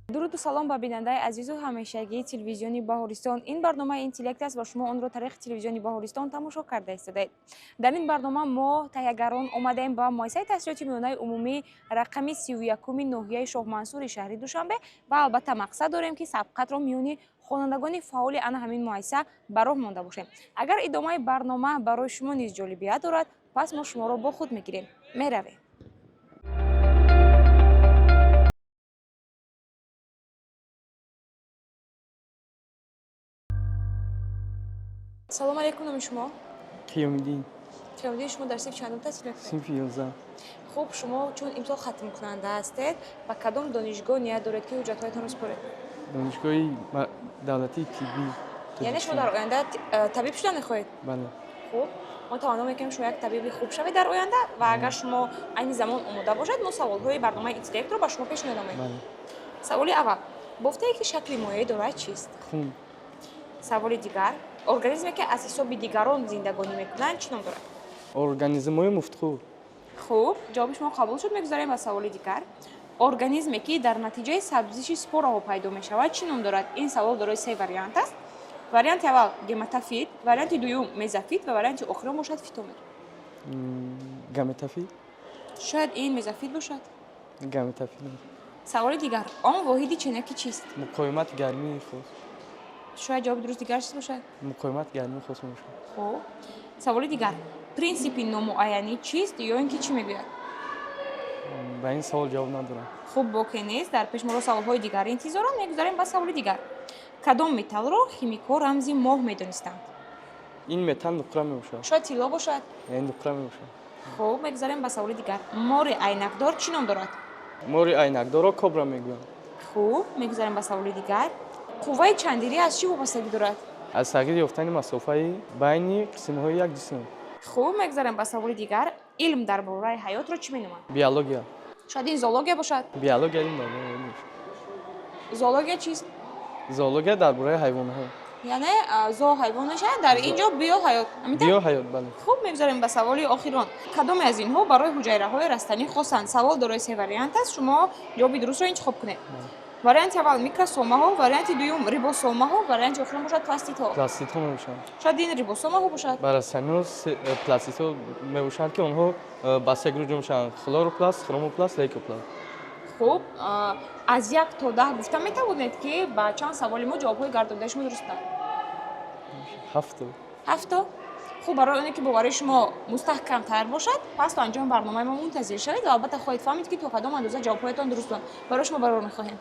дуруду салом ба бинандаи азизу ҳамешагии телевизиони Баҳористон. Ин барномаи интеллект аст ва шумо онро тариқи телевизиони Баҳористон тамошо карда истодаед. Дар ин барнома мо таҳиягарон омадаем ба муассисаи таҳсилоти миёнаи умумии рақами 31-уми ноҳияи Шоҳмансури шаҳри Душанбе ва албатта мақсад дорем ки сабқатро миёни хонандагони фаъоли ана ҳамин муассиса ба роҳ монда бошем. Агар идомаи барнома барои шумо низ ҷолибият дорад, пас мо шуморо бо худ мегирем. Меравем. салому алейкум, номи шумо? Қиёмиддин. Қиёмиддин, шумо дар синфи чандум таҳсил мекунед? Синфи 11. хуб, шумо чун имтиҳон хатмкунанда ҳастед, ба кадом донишгоҳ ният доред ки ҳуҷҷатҳоятонро супоред? Донишгоҳи давлатии тиббӣ. Яъне шумо дар оянда табиб шуда мехоҳед? Бале. хуб, мо таванно мекунем шумо як табиби хуб шавед дар оянда ва агар шумо айни замон омода бошад, мо саволҳои барномаи интеллектро ба шумо пешниҳод намоем. Бале. Саволи аввал, бофтае ки шакли моеъ дорад чист? Хун. Саволи дигар, организме ки аз ҳисоби дигарон зиндагонӣ мекунанд чӣ ном дорад? Организмҳои муфтхӯр. хуб, ҷавоби шумо қабул шуд. Мегузарем ба саволи дигар. Организме ки дар натиҷаи сабзиши спораҳо пайдо мешавад чӣ ном дорад? Ин савол дорои се вариант аст. Варианти аввал гематофит, варианти дуюм мезофит ва варианти охирон бошад фитомер. Гаметофит. Шояд ин мезофит бошад. Гаметофит. Саволи дигар, он воҳиди ченаки чист? Муқоимати гармии хос. Шояд ҷавоби дуруст дигар чист бошад. Муқоимати гармии хос мебошад. хуб, саволи дигар, принсипи номуайянӣ чист ё ин ки чӣ мегӯяд? Ба ин савол ҷавоб надорам. хуб, боке нест. Дар пешмуро саволҳои дигар интизорам. Мегузарем ба саволи дигар. кадом металлро химикҳо рамзи моҳ медонистанд? Ин металл нуқра мебошад. шояд тилло бошад. Яъне нуқра мебошад. хуб, мегузарем ба саволи дигар. мори айнакдор чӣ ном дорад? Мори айнакдорро кобра мегӯянд. хуб, мегузарем ба саволи дигар. қувваи чандирӣ аз чӣ вобастагӣ дорад? Аз тағйир ёфтани масофаи байни қисмҳои як ҷисм. хуб, мегузарем ба саволи дигар. илм дар бораи ҳаётро чӣ меноманд? Биология. шояд ин зоология бошад. Биология илм дар бораи мебошад. зоология чист? Зоология дар бораи ҳайвонҳо. яъне зо ҳайвон мешавад, дар ин ҷо биё ҳаёт. Биё ҳаёт, бале. хуб, мегузарем ба саволи охирон. кадоме аз инҳо барои ҳуҷайраҳои растанӣ хосанд? савол дорои се вариант аст. шумо ҷавоби дурустро интихоб кунед. варианти аввал микросомаҳо, варианти дуюм рибосомаҳо, варианти охирон бошад пластитҳо. Пластитҳо мебошанд. шояд ин рибосомаҳо бошад. Ба растаниҳо пластитҳо мебошанд ки онҳо ба се гурӯҳ ҷо мешаванд. хлоропласт, хромопласт, лейкопласт. хуб, аз 1 то 10 гуфта метавонед ки ба чанд саволи мо ҷавобҳои гардонидаи шумо дурустанд? 7. 7. хуб, барои оне ки боварии шумо мустаҳкамтар бошад, пас то анҷоми барномаи мо мунтазир шавед ва албатта хоҳед фаҳмид ки то кадом андоза ҷавобҳоятон дуруст буданд. барои шумо барор мехоҳем.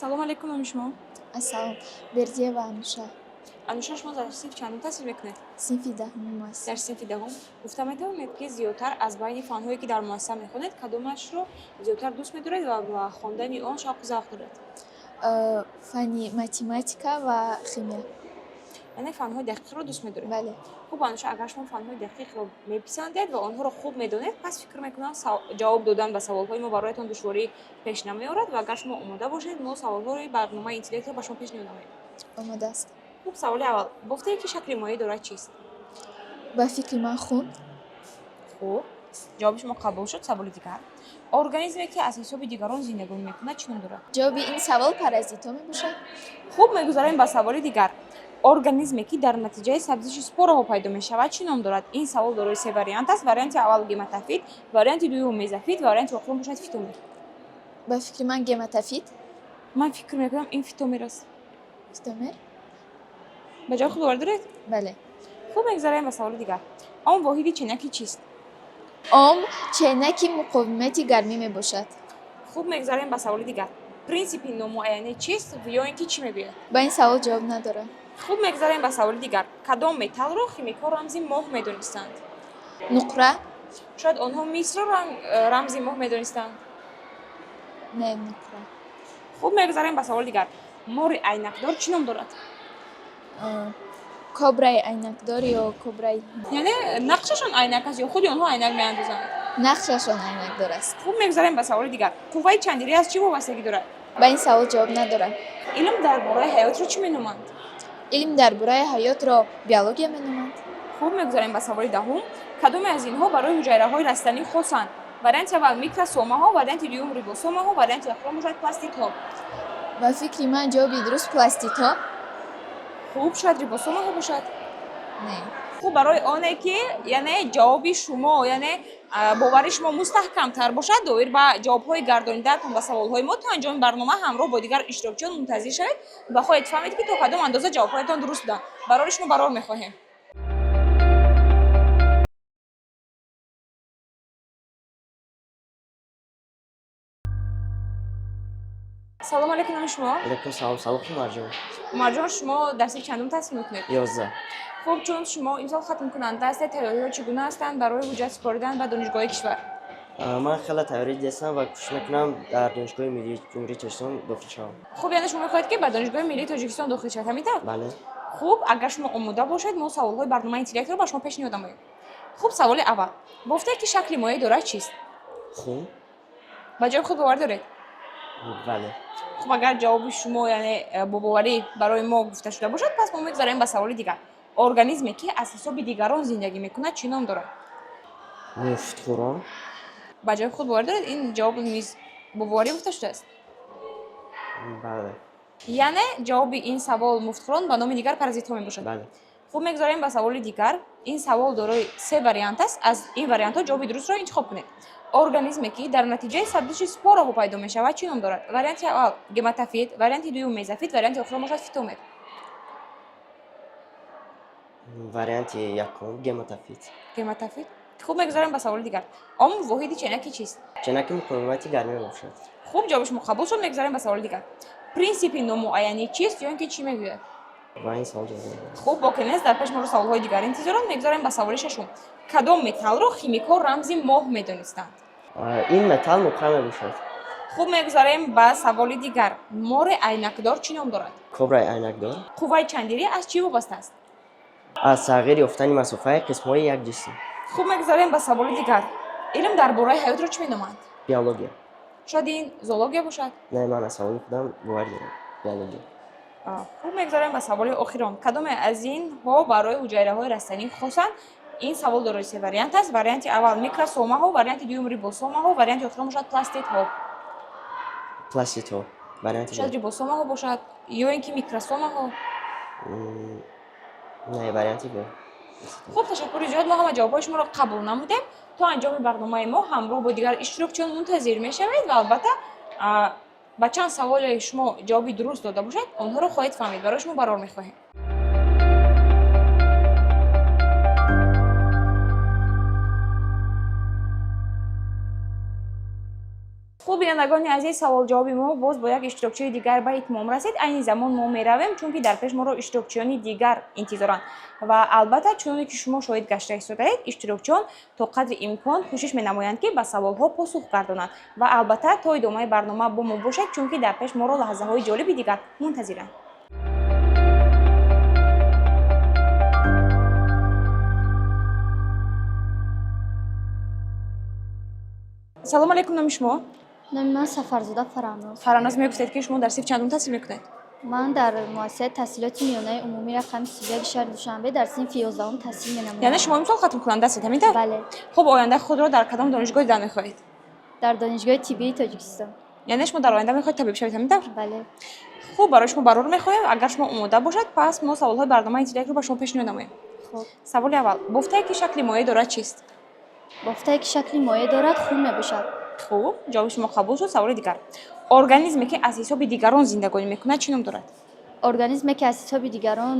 салому алейкум, номи шумо? Ассалом, Бердиева Ануша. ануша, шумо дар синфи чандум таҳсил мекунед? Синфи даҳум муассиса. дар синфи даҳум. гуфта метавонед ки зиёдтар аз байни фанҳое ки дар муассиса мехонед, кадомашро зиёдтар дӯст медоред ва ба хондани он шавқу завқ доред? Фани математика ва химия. яъне фанҳои дақиқро дӯст медоред? Бале. хуб, ануша, агар шумо фанҳои дақиқро меписандед ва онҳоро хуб медонед, пас фикр мекунам ҷавоб додан ба саволҳои мо бароятон душворӣ пеш намеорад ва агар шумо омода бошед, мо саволҳои барномаи интеллектро ба шумо пешниҳод намоем. Омода аст. хуб, саволи аввал, бофтае ки шакли моеъ дорад чист? Ба фикри ман хун. хуб, ҷавоби шумо қабул шуд. саволи дигар. организме ки аз ҳисоби дигарон зиндагонӣ мекунад чӣ ном дорад? ҷавоби ин савол паразитҳо мебошад. хуб, мегузарем ба саволи дигар. организме ки дар натиҷаи сабзиши спораҳо пайдо мешавад чӣ ном дорад? ин савол дорои се вариант аст. варианти аввал гематофит, варианти дуюм мезофит, варианти охирон бошад фитомер. Ба фикри ман гематофит. ман фикр мекунам ин фитомер аст. Фитомер. ба ҷои худ оварда доред? Бале. хуб, мегузарем ба саволи дигар. он воҳиди ченаки чист? ом ченаки муқовимати гармӣ мебошад. хуб, мегузарем ба саволи дигар. принсипи номуайянӣ чист ё ин ки чӣ мегӯяд? Ба ин савол ҷавоб надорам. хуб, мегузарем ба саволи дигар. кадом металлро химикҳо рамзи моҳ медонистанд? нуқра. шояд онҳо мисро рамзи моҳ медонистанд? Не, нуқра. хуб, мегузарем ба саволи дигар. мори айнакдор чӣ ном дорад? кобраи айнакдор ё кобраи. яъне нақшашон айнак аст ё худи онҳо айнак меандозанд? нақшашон айнакдор аст. хуб, мегузарем ба саволи дигар. қувваи чандирӣ аз чӣ вобастагӣ дорад? Ба ин савол ҷавоб надорам. илм дар бораи ҳаётро чӣ меноманд? илм дар бораи ҳаётро биология меноманд. хуб мегузарем ба саволи даҳум. Кадоме аз инҳо барои ҳуҷайраҳои растанӣ хосанд? Варианти аввал микросомаҳо, варианти дуюм рибосомаҳо, варианти охирон бошад пластитҳо. ба фикри ман ҷавоби дуруст пластитҳо. хуб, шояд рибосомаҳо бошад. Не. хуб, барои оне ки яъне ҷавоби шумо яъне бовари шумо мустаҳкамтар бошад доир ба ҷавобҳои гардонидаатон ба саволҳои мо, то анҷоми барнома ҳамроҳ бо дигар иштирокчиён мунтазир шавед ва хоҳед фаҳмед ки то кадом андоза ҷавобҳоятон дуруст буданд. барори шумо барор мехоҳем. салом алейкум, номи шумо? علیکم سلام سلام مرجان умарҷон, шумо дарси чандум таҳсил мекунед? 11 хуб, чун шумо имсол хатмкунанда ҳастед, тайёриҳо чӣ гуна ҳастанд барои ҳуҷҷат супоридан ба донишгоҳи кишвар? من خیلی تیاری هستم و کوشش میکنم در دانشگاه ملی جمهوری تاجیکستان داخل شوم. хуб, яъне шумо мехоҳед ки ба донишгоҳи миллии тоҷикистон дохил шавед, ҳамин тавр? بله. хуб, агар шумо омода бошед, мо саволҳои барномаи интеллектро ба шумо пешниҳод намоем. хуб, саволи аввал. Бофтае ки шакли моеъ дорад чист? خون؟ ба ҷои худ бовар доред? بله. хуб, агар ҷавоби шумо яъне бо боварӣ барои мо гуфта шуда бошад, пас мо мегузарем ба саволи дигар. Организме ки аз ҳисоби дигарон зиндагӣ мекунад чӣ ном дорад? مفتخوران؟ ба ҷои худ бовар доред? ин ҷавоб низ бо боварӣ гуфта шудааст. بله. яъне ҷавоби ин савол муфтхурон ба номи дигар паразитҳо мебошад. بله. хуб, мегузарем ба саволи дигар. ин савол дорои се вариант аст. аз ин вариантҳо ҷавоби дурустро интихоб кунед. организме ки дар натиҷаи сабзиши спораҳо пайдо мешавад чӣ ном дорад? варианти аввал гематофит, варианти дуюм мезофит, варианти охирон бошад фитомер. وریانت یکم گماتافیت. гематофит. хуб, мегузарем ба саволи дигар. омл воҳиди ченаки чист? چنانکه مقاومتی گرمی باشد. хуб, ҷавоби шумо қабул шуд. мегузарем ба саволи дигар. принсипи номуайянӣ чист ё ин ки чӣ мегӯяд? و این سوال جواب می‌دهد. хуб, боқӣ нест, дар пеш моро саволҳои дигар интизоранд. мегузарем ба саволи шашум. кадом металлро химикҳо рамзи моҳ медонистанд? این متال مقاوم باشد. хуб, мегузарем ба саволи дигар. мори айнакдор чӣ ном дорад? کبرای عینکدار қувваи чандирӣ аз чӣ вобаста аст? از تغییر یافتن مسافت قسم‌های یک جسم. хуб, мегузарем ба саволи дигар. илм дар бораи ҳаётро чӣ меноманд? بیولوژی. шояд ин зоология бошад? نه من از سوال خودم باور دارم. بیولوژی. хуб, мегузарем ба саволи охирон. кадоме аз инҳо барои ҳуҷайраҳои растанӣ хосанд? ин савол дорои се вариант аст. варианти аввал микросомаҳо, варианти дуюм рибосомаҳо, варианти охирон бошад пластитҳо. پلاستیتو. وریانت шояд بعدی. рибосомаҳо бошад ё ин ки микросомаҳо. نه وریانتی بعدی. хуб, ташаккури зиёд. мо ҳама ҷавобҳои шуморо қабул намудем. то анҷоми барномаи мо ҳамроҳ бо дигар иштирокчиён мунтазир мешавед ва албатта ба чанд саволе шумо ҷавоби дуруст дода бошед, онҳоро хоҳед фаҳмид. барои шумо барор мехоҳем. хуб, бинандагони азиз, саволҷавоби мо боз бо як иштирокчии дигар ба итмом расид. айни замон мо меравем, чунки дар пеш моро иштирокчиёни дигар интизоранд ва албатта чуноне ки шумо шоҳид гашта истодаед, иштирокчиён то қадри имкон кӯшиш менамоянд ки ба саволҳо посух гардонанд ва албатта то идомаи барнома бо мо бошед, чунки дар пеш моро лаҳзаҳои ҷолиби дигар мунтазиранд. салом алейкум, номи шумо? номи ман Сафарзода Фаранос. фаранос, мегуфтед ки шумо дар синфи чандум таҳсил мекунед? ман дар муассисаи таҳсилоти миёнаи умумии рақами сулҳияи шаҳри Душанбе дар синфи 11 таҳсил менамоям. яъне шумо имсол хатмкунанда ҳастед, ҳамин тавр? бале. хуб, ояндаи худро дар кадом донишгоҳ дидан мехоҳед? дар донишгоҳи тиббии Тоҷикистон. яъне шумо дар оянда мехоҳед табиб шавед, ҳамин тавр? бале. хуб, барои шумо барор мехоҳем. агар шумо омода бошед, пас мо саволҳои барномаи интеллектро ба шумо пешниҳод намоем. хуб. саволи аввал. бофтае ки шакли моеъ дорад чист? бофтае ки шакли моеъ дорад хун мебошад. хуб, ҷавоби шумо қабул шуд. саволи дигар. организме ки аз ҳисоби дигарон зиндагонӣ мекунад чӣ ном дорад? организме ки аз ҳисоби дигарон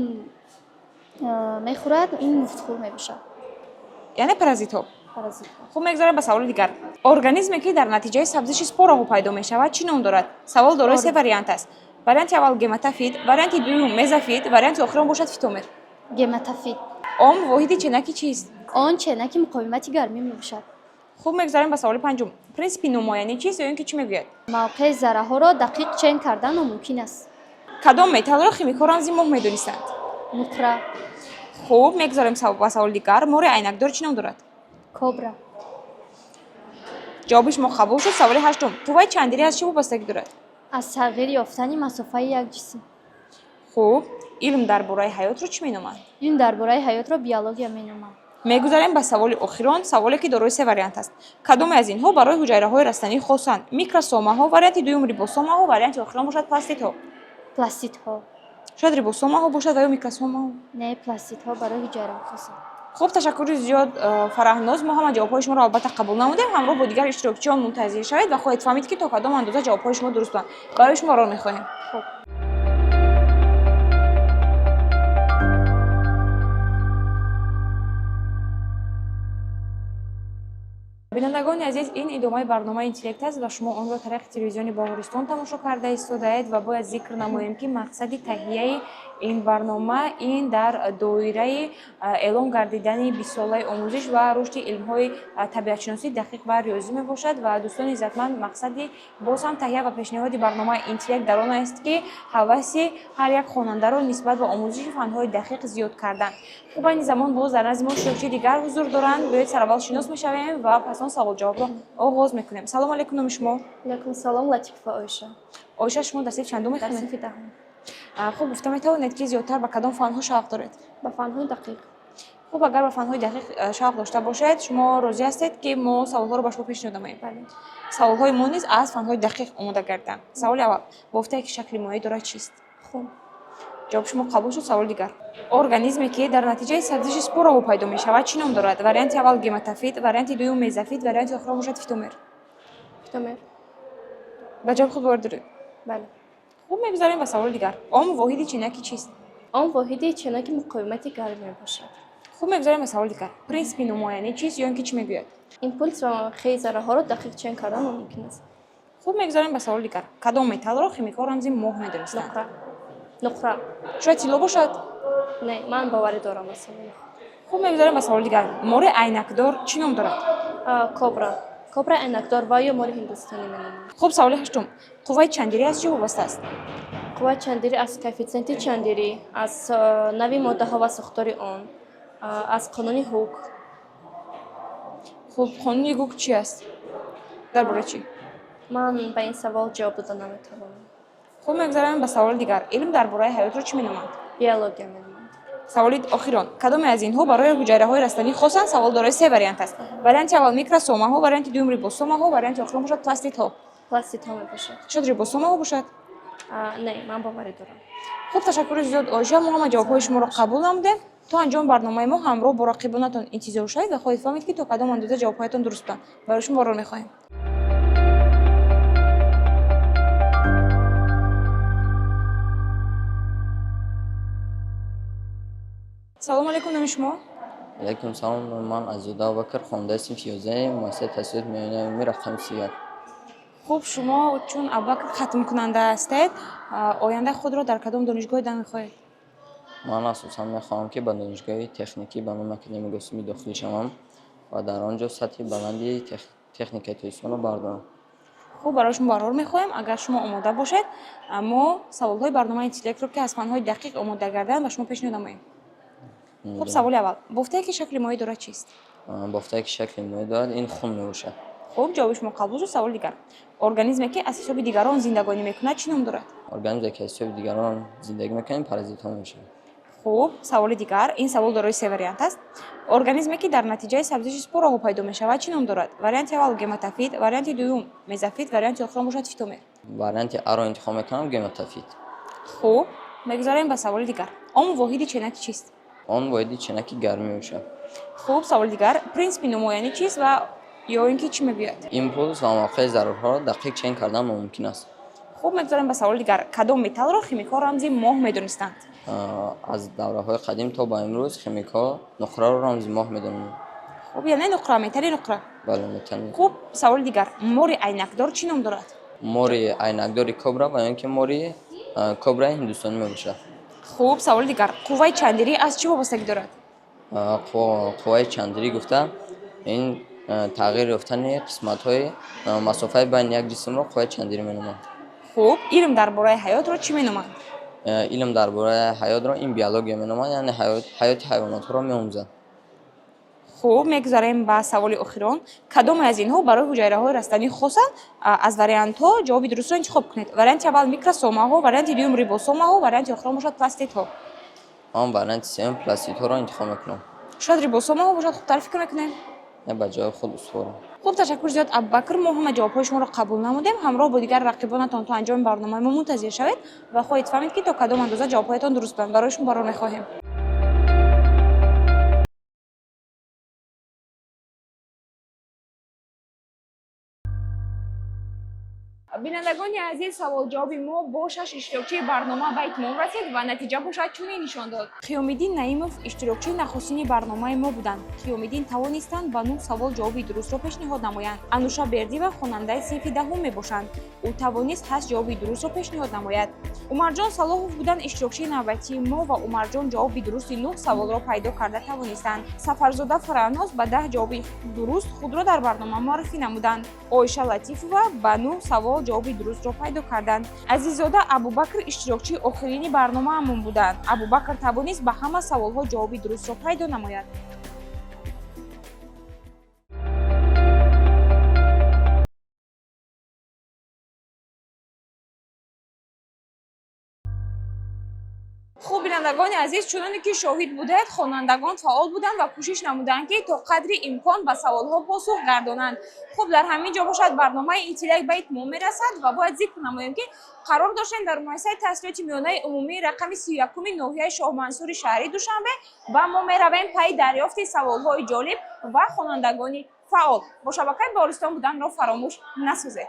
мехӯрад, ин муфтхур мебошад. яъне паразитҳо. паразитҳо. хуб, мегузарем ба саволи дигар. организме ки дар натиҷаи сабзиши спораҳо пайдо мешавад чӣ ном дорад? савол дорои се вариант аст. варианти аввал гематофит, варианти дуюм мезофит, варианти охирон бошад фитомер. гематофит. омл воҳиди ченаки чист? он ченаки муқовимати гармӣ мебошад. хуб, мегузарем ба саволи панҷум. принсипи номуайянӣ чист ё ин ки чӣ мегӯяд? мавқеи зарраҳоро дақиқ чен кардан номумкин аст. кадом металлро химикҳо рамзи моҳ медонистанд? нуқра. хуб, мегузарем ба саволи дигар. мори айнакдор чӣ ном дорад? кобра. ҷавоби шумо қабул шуд. саволи ҳаштум. қувваи чандирӣ аз чӣ вобастагӣ дорад? аз тағйир ёфтани масофаи як ҷисм. хуб, илм дар бораи ҳаётро чӣ меноманд? илм дар бораи ҳаётро биология меноманд. мегузарем ба саволи охирон, саволе ки дорои се вариант аст. Кадоме аз инҳо барои ҳуҷайраҳои растанӣ хосанд? Микросомаҳо, варианти дуюм рибосомаҳо, варианти охирон бошад пластидҳо. пластидҳо. шояд рибосомаҳо бошад ва ё микросомаҳо. не пластидҳо барои ҳуҷайраҳо хосанд. хуб, ташаккури зиёд Фараҳноз. мо ҳама ҷавобҳои шуморо албатта қабул намудем. ҳамроҳ бо дигар иштирокчиён мунтазир шавед ва хоҳед фаҳмид ки то кадом андоза ҷавобҳои шумо дуруст буданд. барои шумо рон мехоҳем. хуб. бинандагони азиз, ин идомаи барномаи интеллект аст ва шумо онро тариқи телевизиони Боғуристон тамошо карда истодаед ва бояд зикр намоем ки мақсади таҳияи ин барнома ин дар доираи эълон гардидани 20 солаи омӯзиш ва рушди илмҳои табиатшиносӣ дақиқ ва риёзӣ мебошад ва дӯстони иззатманд, мақсади боз ҳам таҳия ва пешниҳоди барномаи интеллект дар он аст ки ҳаваси ҳар як хонандаро нисбат ба омӯзиши фанҳои дақиқ зиёд кардан. хуб, айни замон боз дар назди мо иштирокчии дигар ҳузур доранд. бояд сараввал шинос мешавем ва пас он савол-ҷавобро оғоз мекунем. салом алейкум, номи шумо? алайкум салом, латифа Ойша. Ойша, шумо дар синфи чандум мехонед? дар синфи даҳум. хуб, гуфта метавонед ки зиёдтар ба кадом фанҳо шавқ доред? ба фанҳои дақиқ. хуб, агар ба фанҳои дақиқ шавқ дошта бошед, шумо розӣ ҳастед ки мо саволҳоро ба шумо пешниҳод намоем? бале. саволҳои мо низ аз фанҳои дақиқ омода гарданд. саволи аввал, бофтае ки шакли моеъ дорад чист? хун. ҷавоби шумо қабул шуд. саволи дигар, организме ки дар натиҷаи сабзиши спораҳо пайдо мешавад чӣ ном дорад? варианти аввал гематофит, варианти дуюм мезофит, варианти охирон бошад фитомер. фитомер. ба ҷавоби худ бовар доред? бале. хуб, мегузарем ба саволи дигар. ом воҳиди ченаки чист? он воҳиди ченаки муқовимати гарм мебошад. хуб, мегузарем ба саволи дигар. принсипи нумоянӣ чист ё ин ки чӣ мегӯяд? импулс ва хели зарраҳоро дақиқ чен кардан мумкин аст. хуб, мегузарем ба саволи дигар. кадом металлро химикҳо рамзи моҳ медонистанд? нуқра. нуқра. шояд тилло бошад? не, ман боварӣ дорам ба савол. хуб, мегузарем ба саволи дигар. мори айнакдор чӣ ном дорад? кобра. кобра айнакдор ва ё мори ҳиндустонӣ меноманд. хуб, саволи ҳаштум. қувваи чандирӣ аз чӣ вобаста аст? қувваи чандирӣ аз коэффициенти чандирӣ, аз нави моддаҳо ва сохтори он, аз қонуни ҳук. хуб, қонуни гук чӣ аст? дар бораи чӣ? ман ба ин савол ҷавоб дода наметавонам. хуб, мегузаравем ба саволи дигар. илм дар бораи ҳаётро чӣ меноманд? биология меноманд. саволи охирон, кадоме аз инҳо барои ҳуҷайраҳои растанӣ хосанд? савол дорои се вариант аст. варианти аввал микросомаҳо, варианти дуюм рибосомаҳо, варианти охирон бошад пластидҳо. пластидҳо мебошад. шояд рибосомаҳо бошад? не, ман боварӣ дорам. хуб, ташаккури зиёд Ойша, мо ҳама ҷавобҳои шуморо қабул намудем. то анҷоми барномаи мо ҳамроҳ бо рақибонатон интизор шавед ва хоҳед фаҳмид ки то кадом андоза ҷавобҳоятон дуруст буданд. барои шумо рон мехоҳем. салом алейкум, номи шумо? алайкум салом, ман Азизуда Абубакр, хонандаи синфи 11 муассисаи таҳсилоти миёнаи умумӣ рақами 31. хуб, шумо чун Абубакр хатмкунанда ҳастед, ояндаи худро дар кадом донишгоҳ дида мехоҳед? ман асосан мехоҳам ки ба донишгоҳи техникӣ ба номи Академияи Госимӣ дохил шавам ва дар он ҷо сатҳи баланди техникаи тоҳисонро бардорам. хуб, барои шумо барор мехоҳем. агар шумо омода бошед, мо саволҳои барномаи интеллектро ки аз фанҳои дақиқ омода гарданд ба шумо пешниҳод намоем. хуб, саволи аввал, бофтае ки шакли моеъ дорад чист? бофтае ки шакли моеъ дорад ин хун мебошад. хуб, ҷавоби шумо қабул шуд. саволи дигар, организме ки аз ҳисоби дигарон зиндагонӣ мекунад чӣ ном дорад? организме ки аз ҳисоби дигарон зиндагӣ мекунад паразитҳо мебошад. хуб, саволи дигар, ин савол дорои се вариант аст. организме ки дар натиҷаи сабзиши спораҳо пайдо мешавад чӣ ном дорад? варианти аввал гематофит, варианти дуюм мезофит, варианти охирон бошад фитомер. варианти аро интихоб мекунам, гематофит. хуб, мегузарем ба саволи дигар. ом воҳиди ченаки чист? он воҳиди ченаки гармӣ мебошад. хуб, саволи дигар, принсипи нумоянӣ чист ва ё ин ки чӣ мегӯяд? импулс ва мавқеи зарурҳоро дақиқ чен кардан мумкин аст. хуб, мегузарем ба саволи дигар. кадом металлро химикҳо рамзи моҳ медонистанд? аз давраҳои қадим то ба имрӯз химикҳо нуқраро рамзи моҳ медонанд. хуб, яъне нуқра, металли нуқра. бале, металли. хуб, саволи дигар. мори айнакдор чӣ ном дорад? мори айнакдори кобра ва ё ин ки мори кобраи ҳиндустонӣ мебошад. хуб, саволи дигар. қувваи чандирӣ аз чӣ вобастагӣ дорад? қувваи чандирӣ гуфта ин тағйир ёфтани қисматҳои масофаи байни як ҷисмро қувваи чандирӣ меноманд. хуб, илм дар бораи ҳаётро чӣ меноманд? илм дар бораи ҳаётро ин биология меноманд, яъне ҳаёти ҳайвонотҳоро меомӯзад. хуб, мегзарем ба саволи охирон. Кадоме аз инҳо барои ҳуҷайраҳои растанӣ хосанд? Аз вариантҳо ҷавоби дурустро интихоб кунед. Варианти аввал микросомаҳо, варианти дуюм рибосомаҳо, варианти охирон бошад пластитҳо. ман варианти сеюм пластитҳоро интихоб мекунам. Шояд рибосомаҳо бошад, хубтар фикр мекунем. не ба ҷои худ устуворам. хуб, ташаккур зиёд Абубакр, мо ҳама ҷавобҳои шуморо қабул намудем. Ҳамроҳ бо дигар рақибонатон то анҷоми барномаи мо мунтазир шавед ва хоҳед фаҳмид ки то кадом андоза ҷавобҳоятон дуруст буданд. Барои шумо барор мехоҳем. бинандагони азиз, саволҷавоби мо бо 6 иштирокчии барнома ба итмом расид ва натиҷа бошад чунин нишон дод. Қиёмиддин Наимов иштирокчии нахустини барномаи мо буданд. Қиёмиддин тавонистанд ба 9 савол ҷавоби дурустро пешниҳод намоянд. Ануша Бердиева хонандаи синфи даҳум мебошанд. Ӯ тавонист 8 ҷавоби дурустро пешниҳод намояд. Умарҷон Салоҳов буданд иштирокчии навбатии мо ва Умарҷон ҷавоби дурусти 9 саволро пайдо карда тавонистанд. Сафарзода Фараҳноз ба 10 ҷавоби дуруст худро дар барнома муаррифӣ намуданд. Оиша Латифова ба 9 савол ҷавоби дурустро пайдо карданд. Азизода Абубакр иштирокчии охирини барномаамон буданд. Абубакр тавонист ба ҳама саволҳо ҷавоби дурустро пайдо намояд. хуб, бинандагони азиз, чуноне ки шоҳид будаед, хонандагон фаъол буданд ва кӯшиш намуданд ки то қадри имкон ба саволҳо посух гардонанд. хуб, дар ҳамин ҷо бошад барномаи интеллект ба итмом мерасад ва бояд зикр намоем ки қарор доштем дар муассисаи таҳсилоти миёнаи умумии рақами 31-уми ноҳияи Шоҳмансури шаҳри Душанбе ва мо меравем паи дарёфти саволҳои ҷолиб ва хонандагони фаъол. Бо шабакаи Боҳористон буданро фаромӯш насозед.